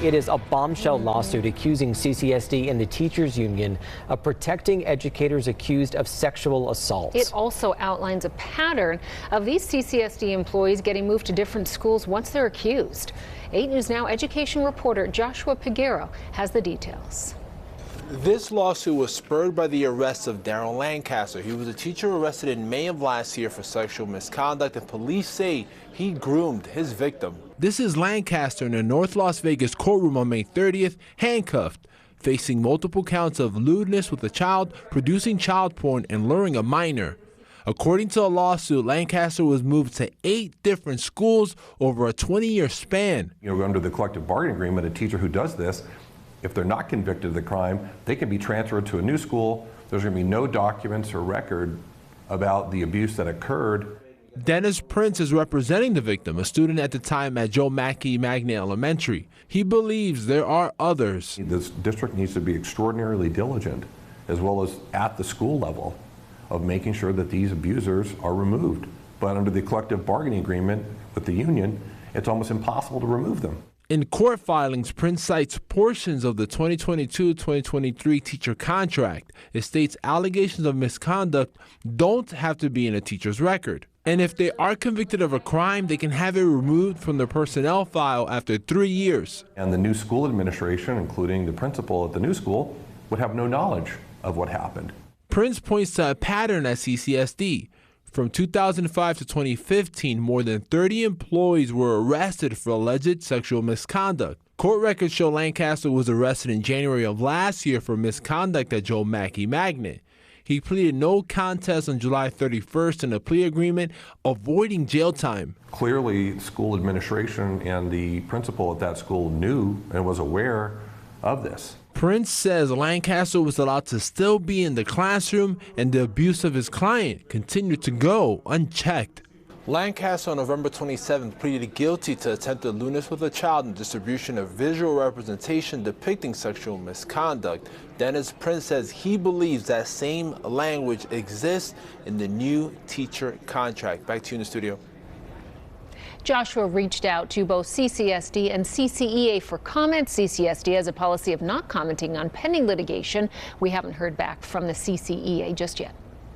It is a bombshell lawsuit accusing CCSD and the teachers union of protecting educators accused of sexual assault. It also outlines a pattern of these CCSD employees getting moved to different schools once they're accused. 8 News Now education reporter Joshua Peguero has the details. This lawsuit was spurred by the arrest of Darren Lancaster. He was a teacher arrested in May of last year for sexual misconduct, and police say he groomed his victim. This is Lancaster in a North Las Vegas courtroom on May 30th, handcuffed, facing multiple counts of lewdness with a child, producing child porn, and luring a minor. According to a lawsuit, Lancaster was moved to 8 different schools over a 20-year span. Under the collective bargaining agreement, a teacher who does this, if they're not convicted of the crime, they can be transferred to a new school. There's going to be no documents or record about the abuse that occurred. Dennis Prince is representing the victim, a student at the time at Joe Mackey Magnet Elementary. He believes there are others. This district needs to be extraordinarily diligent, as well as at the school level, of making sure that these abusers are removed. But under the collective bargaining agreement with the union, it's almost impossible to remove them. In court filings, Prince cites portions of the 2022-2023 teacher contract. It states allegations of misconduct don't have to be in a teacher's record. And if they are convicted of a crime, they can have it removed from their personnel file after 3 years. And the new school administration, including the principal at the new school, would have no knowledge of what happened. Prince points to a pattern at CCSD. From 2005 to 2015, more than 30 employees were arrested for alleged sexual misconduct. Court records show Lancaster was arrested in January of last year for misconduct at Joe Mackey Magnet. He pleaded no contest on July 31st in a plea agreement, avoiding jail time. Clearly, school administration and the principal at that school knew and was aware of this. Prince says Lancaster was allowed to still be in the classroom and the abuse of his client continued to go unchecked. Lancaster on November 27th pleaded guilty to attempted lewdness with a child and distribution of visual representation depicting sexual misconduct. Dennis Prince says he believes that same language exists in the new teacher contract. Back to you in the studio. Joshua reached out to both CCSD and CCEA for comments. CCSD has a policy of not commenting on pending litigation. We haven't heard back from the CCEA just yet.